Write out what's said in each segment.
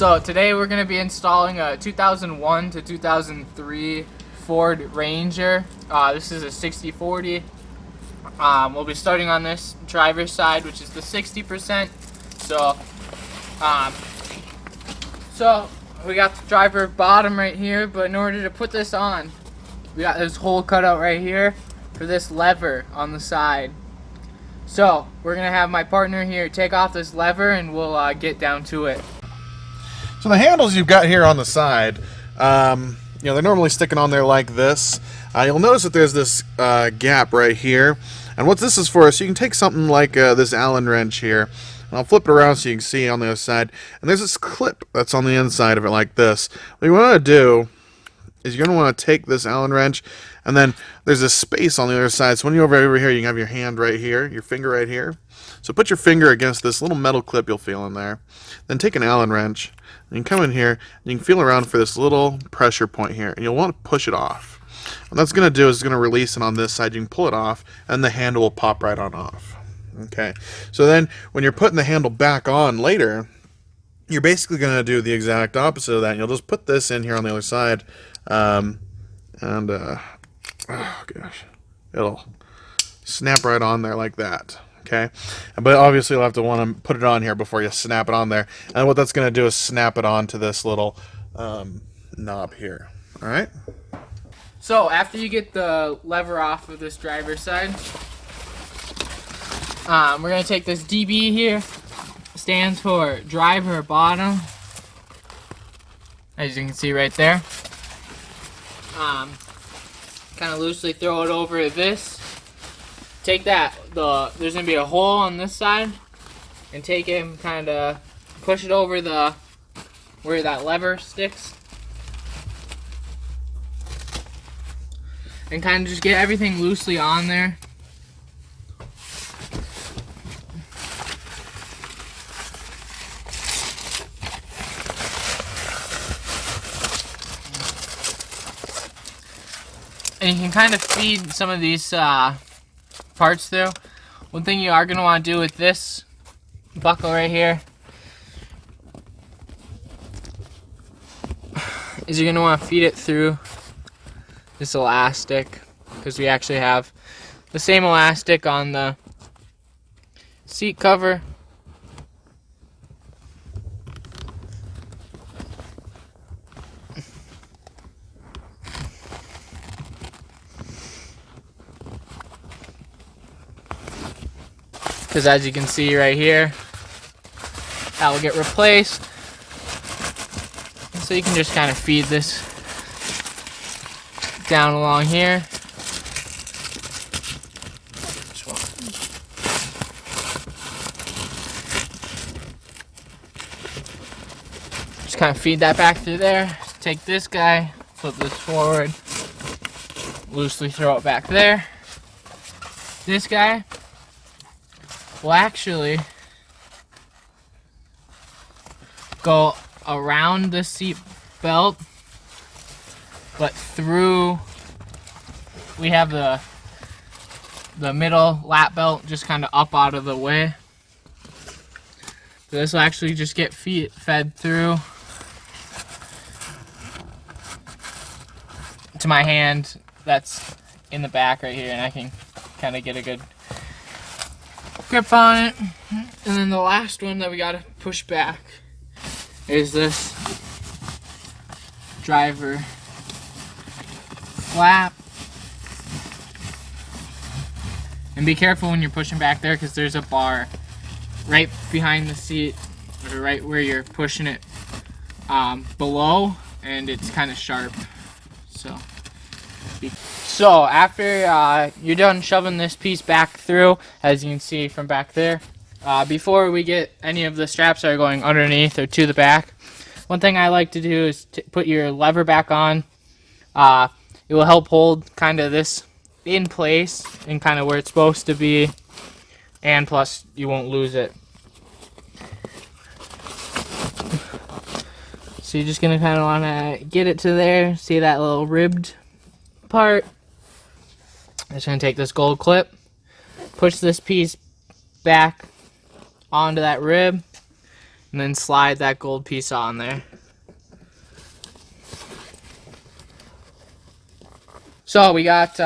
So today we're going to be installing a 2001 to 2003 Ford Ranger. This is a 60/40. We'll be starting on this driver's side, which is the 60%. Um, so we got the driver bottom right here, but in order to put this on, we got this hole cut out right here for this lever on the side. So we're going to have my partner here take off this lever and we'll get down to it. So the handles you've got here on the side, they're normally sticking on there like this. You'll notice that there's this gap right here. And what this is for is you can take something like this Allen wrench here, and I'll flip it around so you can see on the other side. And there's this clip that's on the inside of it like this. What you want to do is you're going to want to take this Allen wrench, and then there's this space on the other side. So when you're over here, you can have your hand right here, your finger right here. So put your finger against this little metal clip you'll feel in there. Then take an Allen wrench, and you can come in here, and you can feel around for this little pressure point here, and you'll want to push it off. What that's going to do is it's going to release it on this side. You can pull it off, and the handle will pop right on off. Okay. So then when you're putting the handle back on later, you're basically going to do the exact opposite of that. You'll just put this in here on the other side, oh gosh, it'll snap right on there like that. Okay, but obviously you'll have to want to put it on here before you snap it on there. And what that's going to do is snap it onto this little knob here. All right. So after you get the lever off of this driver's side, we're going to take this DB here. Stands for driver bottom, as you can see right there. Kind of loosely throw it over this. Take that, there's going to be a hole on this side, and take it and kind of push it over where that lever sticks. And kind of just get everything loosely on there. And you can kind of feed some of these parts through. One thing you are going to want to do with this buckle right here is you're going to want to feed it through this elastic, because we actually have the same elastic on the seat cover. Because as you can see right here, that will get replaced. And so you can just kind of feed this down along here. Just kind of feed that back through there. Take this guy, flip this forward, loosely throw it back there. This guy will actually go around the seat belt, but through, we have the middle lap belt just kind of up out of the way. So this will actually just get fed through to my hand that's in the back right here, and I can kind of get a good grip on it. And then the last one that we gotta push back is this driver flap. And be careful when you're pushing back there, because there's a bar right behind the seat, or right where you're pushing it below, and it's kind of sharp. So after you're done shoving this piece back through, as you can see from back there, before we get any of the straps that are going underneath or to the back, one thing I like to do is put your lever back on. It will help hold kind of this in place and kind of where it's supposed to be, and plus you won't lose it. So you're just going to kind of want to get it to there. See that little ribbed part? I'm just going to take this gold clip, push this piece back onto that rib, and then slide that gold piece on there. So we got,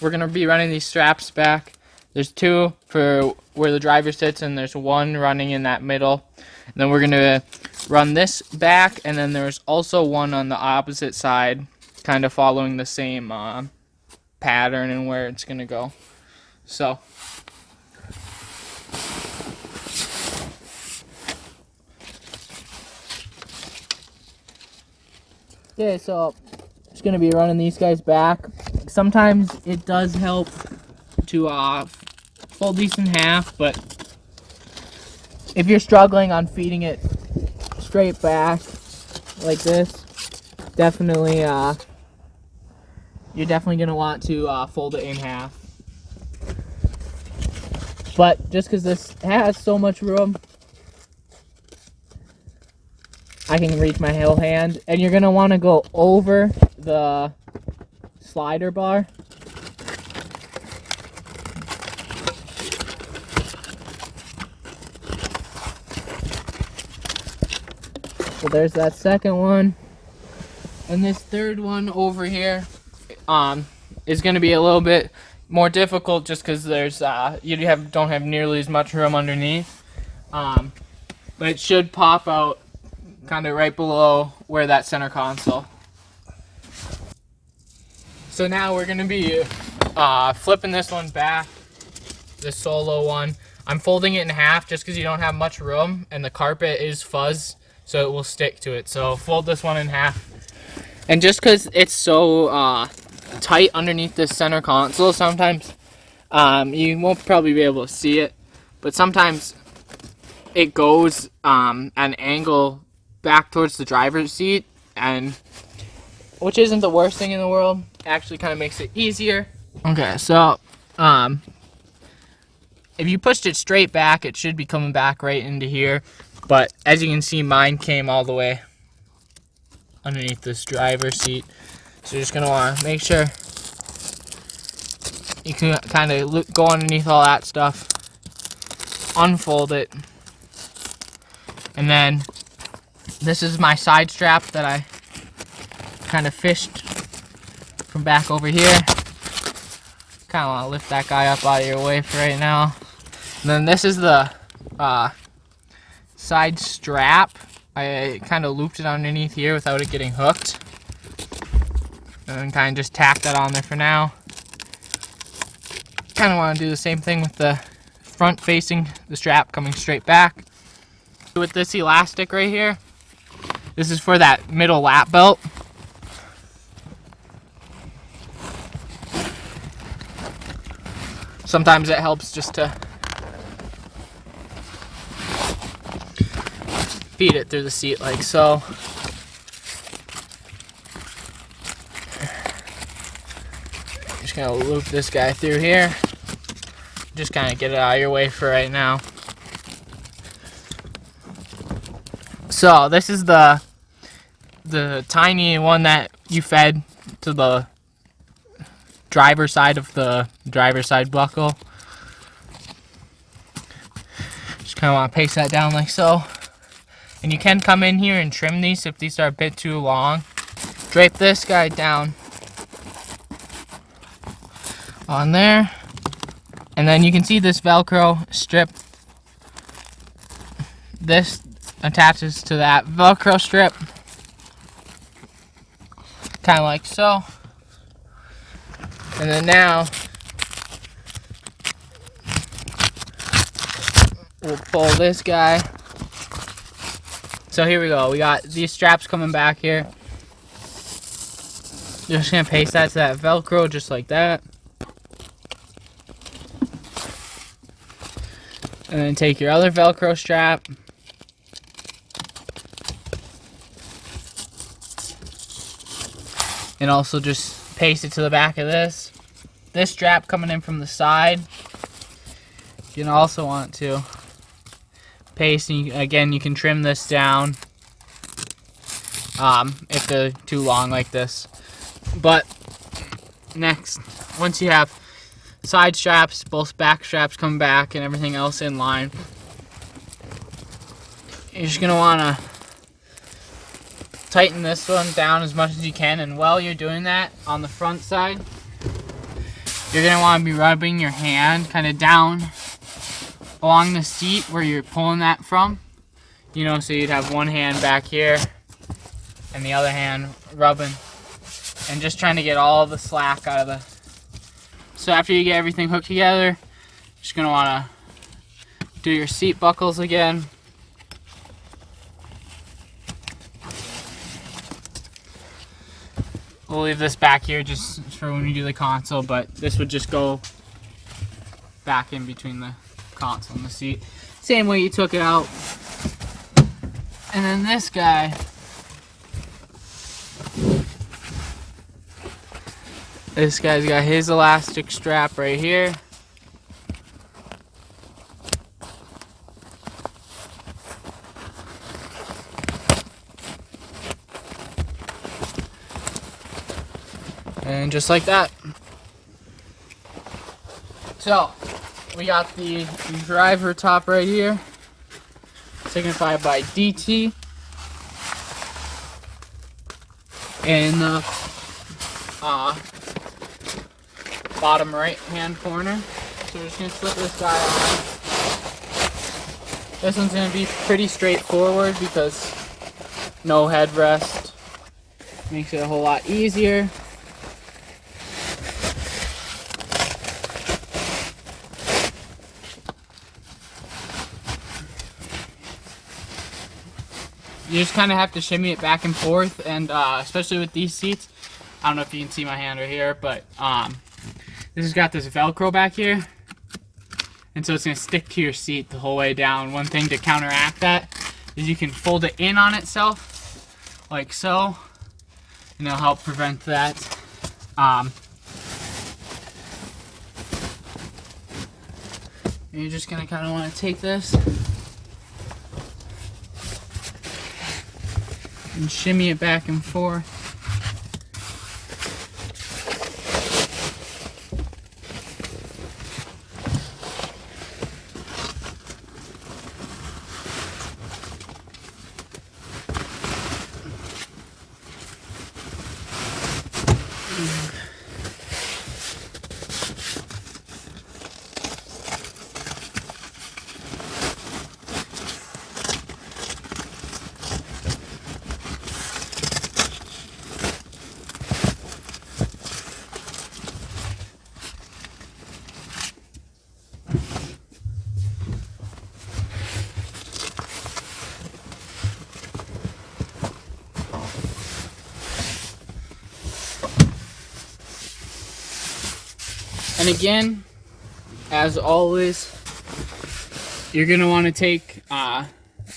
we're going to be running these straps back. There's two for where the driver sits, and there's one running in that middle. And then we're going to run this back, and then there's also one on the opposite side, kind of following the same pattern and where it's going to go. So yeah, so just going to be running these guys back. Sometimes it does help to fold these in half, but if you're struggling on feeding it straight back like this, definitely you're definitely going to want to fold it in half. But just because this has so much room, I can reach my whole hand, and you're going to want to go over the slider bar. So there's that second one. And this third one over here is going to be a little bit more difficult just because there's you don't have nearly as much room underneath. But it should pop out kind of right below where that center console. So now we're going to be flipping this one back, this solo one. I'm folding it in half just because you don't have much room, and the carpet is fuzz, so it will stick to it. So fold this one in half. And just because it's so tight underneath this center console, sometimes you won't probably be able to see it, but sometimes it goes at an angle back towards the driver's seat, and which isn't the worst thing in the world. It actually kind of makes it easier. Okay, so if you pushed it straight back, it should be coming back right into here. But as you can see, mine came all the way underneath this driver's seat. So you're just going to want to make sure you can kind of go underneath all that stuff, unfold it, and then this is my side strap that I kind of fished from back over here. Kind of want to lift that guy up out of your way for right now. And then this is the side strap. I kind of looped it underneath here without it getting hooked. And then kind of just tack that on there for now. Kind of want to do the same thing with the front facing, the strap coming straight back. With this elastic right here, this is for that middle lap belt. Sometimes it helps just to feed it through the seat like so. Just gonna loop this guy through here. Just kind of get it out of your way for right now. So this is the tiny one that you fed to the driver side of the driver's side buckle. Just kind of want to paste that down like so. And you can come in here and trim these if these are a bit too long. Drape this guy down on there. And then you can see this Velcro strip. This attaches to that Velcro strip. Kind of like so. And then now we'll pull this guy. So here we go. We got these straps coming back here. Just gonna paste that to that Velcro just like that. And then take your other Velcro strap. And also just paste it to the back of this. This strap coming in from the side. You also want to paste, and again you can trim this down if they're too long like this. But next, once you have side straps, both back straps come back, and everything else in line, you're just gonna wanna tighten this one down as much as you can, and while you're doing that on the front side, you're gonna wanna be rubbing your hand kind of down along the seat where you're pulling that from. You know, so you'd have one hand back here and the other hand rubbing and just trying to get all the slack out of the. So after you get everything hooked together, you're just gonna wanna do your seat buckles again. We'll leave this back here just for when we do the console, but this would just go back in between the console and the seat. Same way you took it out. And then this guy, this guy's got his elastic strap right here. And just like that. So, we got the driver top right here, signified by DT. In the bottom right hand corner. So we're just going to slip this guy on. This one's going to be pretty straightforward because no headrest. Makes it a whole lot easier. You just kind of have to shimmy it back and forth, and especially with these seats, I don't know if you can see my hand right here, but this has got this Velcro back here, and so it's going to stick to your seat the whole way down. One thing to counteract that is you can fold it in on itself, like so, and it'll help prevent that. You're just going to kind of want to take this and shimmy it back and forth. And again, as always, you're going to want to take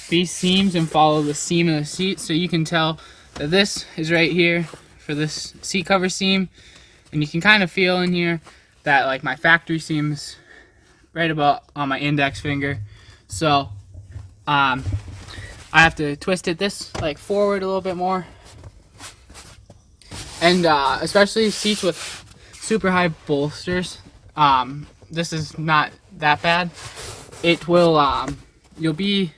these seams and follow the seam of the seat, so you can tell that this is right here for this seat cover seam, and you can kind of feel in here that like my factory seam is right about on my index finger. So I have to twist it this like forward a little bit more, and especially seats with super high bolsters, this is not that bad. It will you'll be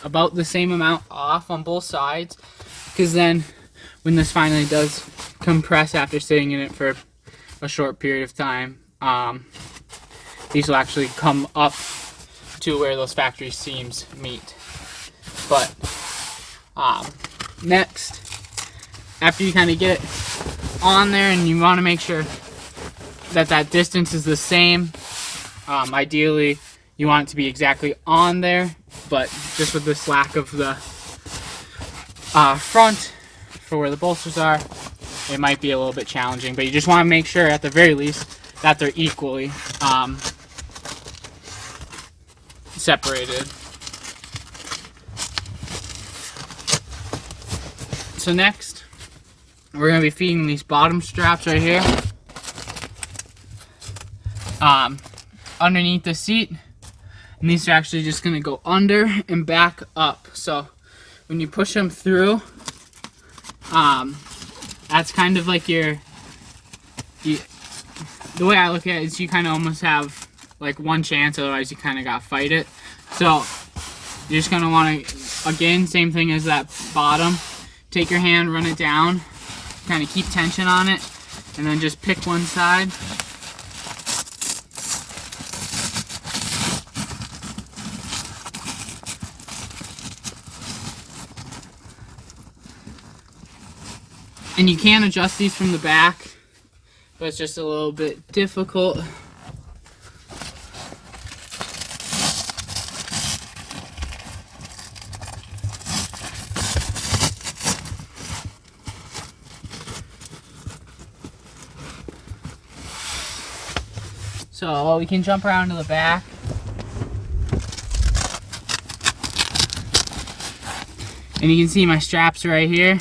about the same amount off on both sides, because then when this finally does compress after sitting in it for a short period of time, these will actually come up to where those factory seams meet. But next, after you kind of get it on there, and you want to make sure that that distance is the same, ideally you want it to be exactly on there, but just with the slack of the front for where the bolsters are, it might be a little bit challenging, but you just want to make sure at the very least that they're equally separated. So next, we're going to be feeding these bottom straps right here underneath the seat, and these are actually just going to go under and back up. So when you push them through, that's kind of like the way I look at it is you kind of almost have like one chance, otherwise you kind of got to fight it. So you're just going to want to again, same thing as that bottom. Take your hand, run it down, kind of keep tension on it, and then just pick one side. And you can adjust these from the back, but it's just a little bit difficult. So we can jump around to the back. And you can see my straps right here.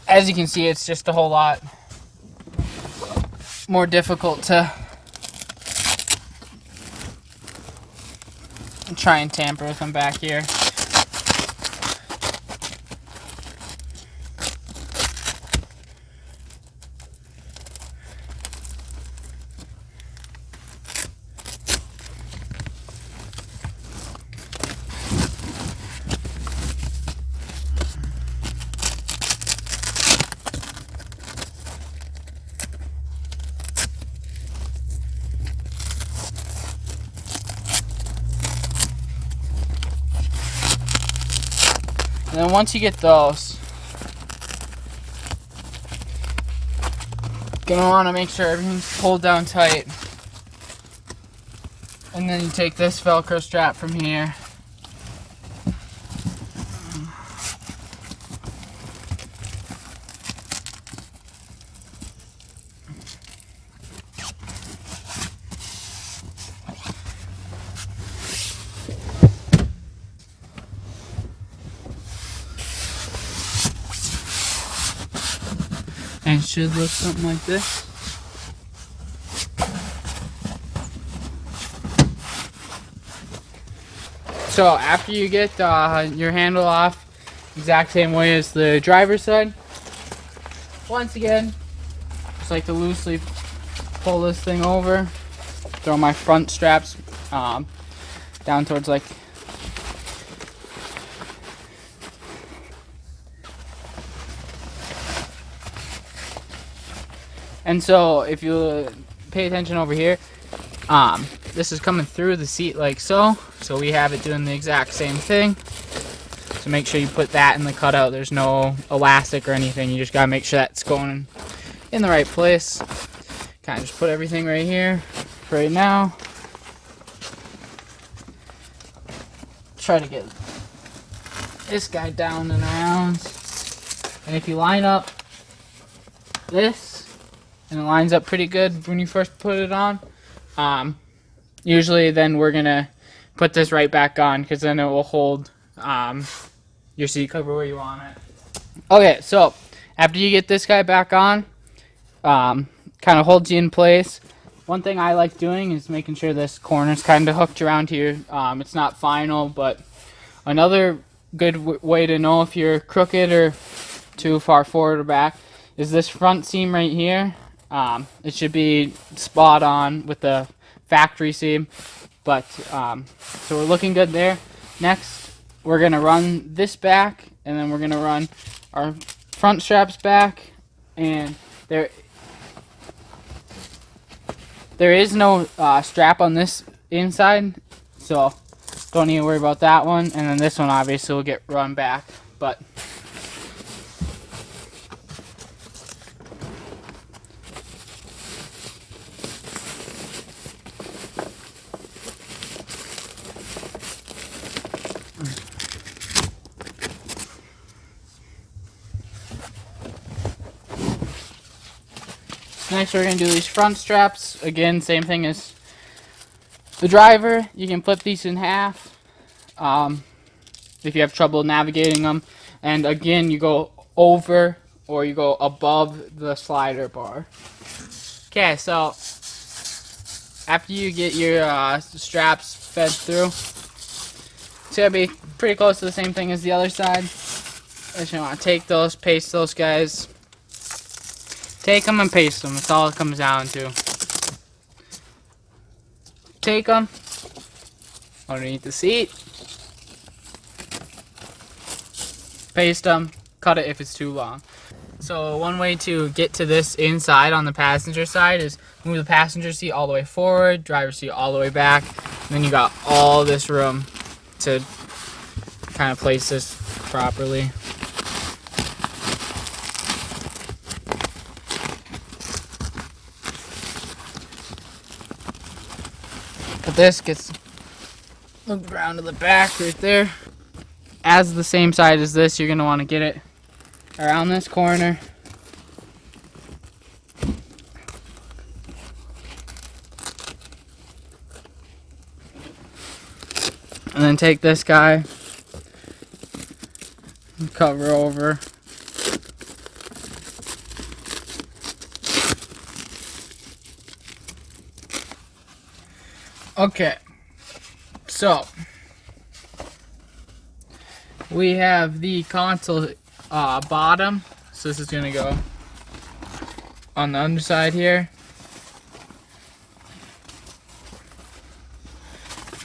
As you can see, it's just a whole lot more difficult to try and tamper with them back here. And then once you get those, you're gonna want to make sure everything's pulled down tight. And then you take this Velcro strap from here. And it should look something like this. So after you get your handle off, exact same way as the driver's side, once again, just like to loosely pull this thing over, throw my front straps down towards like And so if you pay attention over here, this is coming through the seat like so. So we have it doing the exact same thing. So make sure you put that in the cutout. There's no elastic or anything. You just gotta make sure that's going in the right place. Kind of just put everything right here for right now. Try to get this guy down and around. And if you line up this, and it lines up pretty good when you first put it on, usually then we're gonna put this right back on, because then it will hold your seat cover where you want it. Okay, so after you get this guy back on, kind of holds you in place. One thing I like doing is making sure this corner's kind of hooked around here. It's not final, but another good way to know if you're crooked or too far forward or back is this front seam right here. It should be spot on with the factory seam, but so we're looking good there. Next, we're gonna run this back, and then we're gonna run our front straps back, and there is no strap on this inside, so don't need to worry about that one. And then this one obviously will get run back, but next we're going to do these front straps. Again, same thing as the driver. You can flip these in half if you have trouble navigating them. And again, you go over or you go above the slider bar. Okay, so after you get your straps fed through, it's going to be pretty close to the same thing as the other side. Just want to take those, paste those guys. Take them and paste them. That's all it comes down to. Take them underneath the seat. Paste them. Cut it if it's too long. So one way to get to this inside on the passenger side is move the passenger seat all the way forward, driver's seat all the way back, and then you got all this room to kind of place this properly. But this gets moved around to the back right there. As the same side as this, you're going to want to get it around this corner. And then take this guy and cover over. Okay, so we have the console bottom, so this is going to go on the underside here.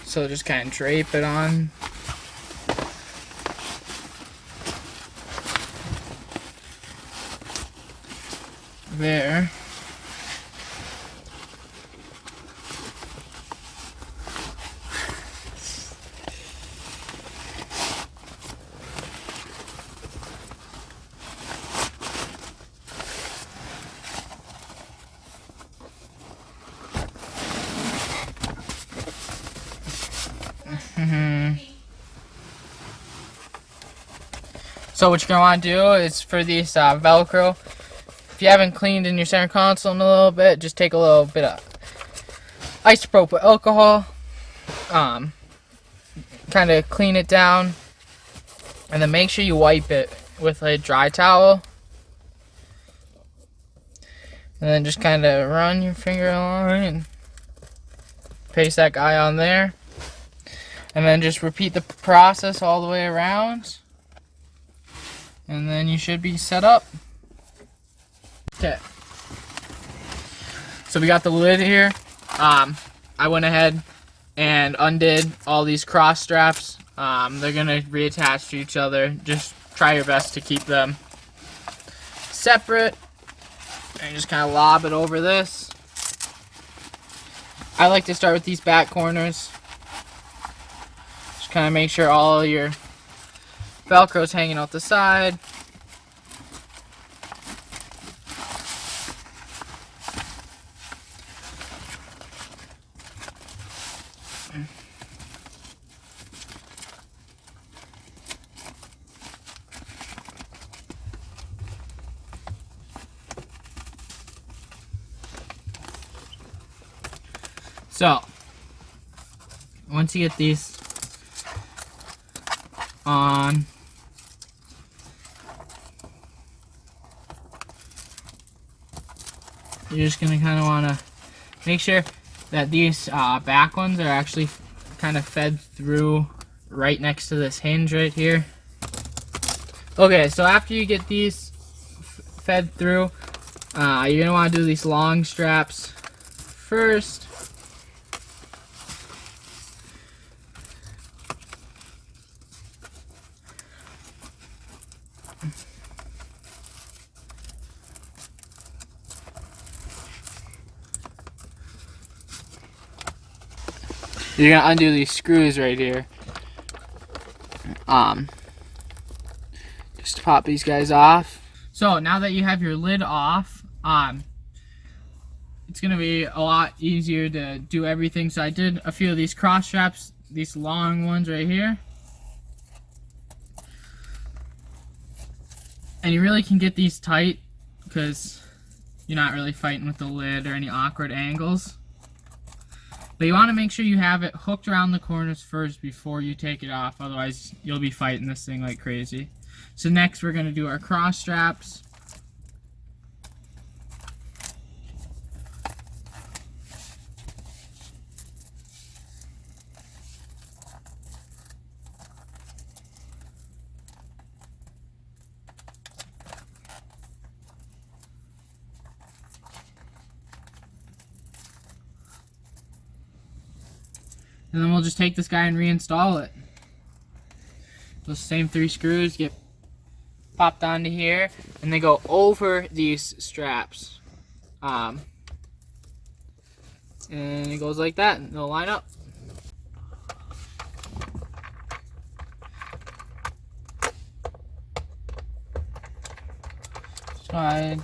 So just kind of drape it on. There. So what you're going to want to do is for these Velcro, if you haven't cleaned in your center console in a little bit, just take a little bit of isopropyl alcohol, kind of clean it down, and then make sure you wipe it with a dry towel. And then just kind of run your finger along and paste that guy on there. And then just repeat the process all the way around. And then you should be set up. Okay. So we got the lid here. I went ahead and undid all these cross straps. They're going to reattach to each other. Just try your best to keep them separate. And just kind of lob it over this. I like to start with these back corners. Just kind of make sure all your Velcro's hanging out the side. So, once you get these on, you're just going to kind of want to make sure that these back ones are actually kind of fed through right next to this hinge right here. Okay, so after you get these fed through, you're going to want to do these long straps first. You're gonna undo these screws right here. Just to pop these guys off. So now that you have your lid off, it's gonna be a lot easier to do everything. So I did a few of these cross straps, these long ones right here. And you really can get these tight because you're not really fighting with the lid or any awkward angles. But you want to make sure you have it hooked around the corners first before you take it off, otherwise you'll be fighting this thing like crazy. So next we're going to do our cross straps. And then we'll just take this guy and reinstall it. Those same 3 screws get popped onto here, and they go over these straps. And it goes like that, and they'll line up. Just go ahead,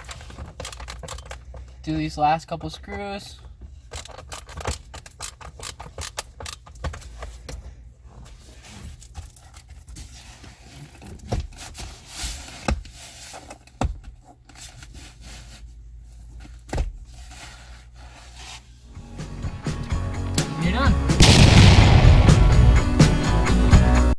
do these last couple screws.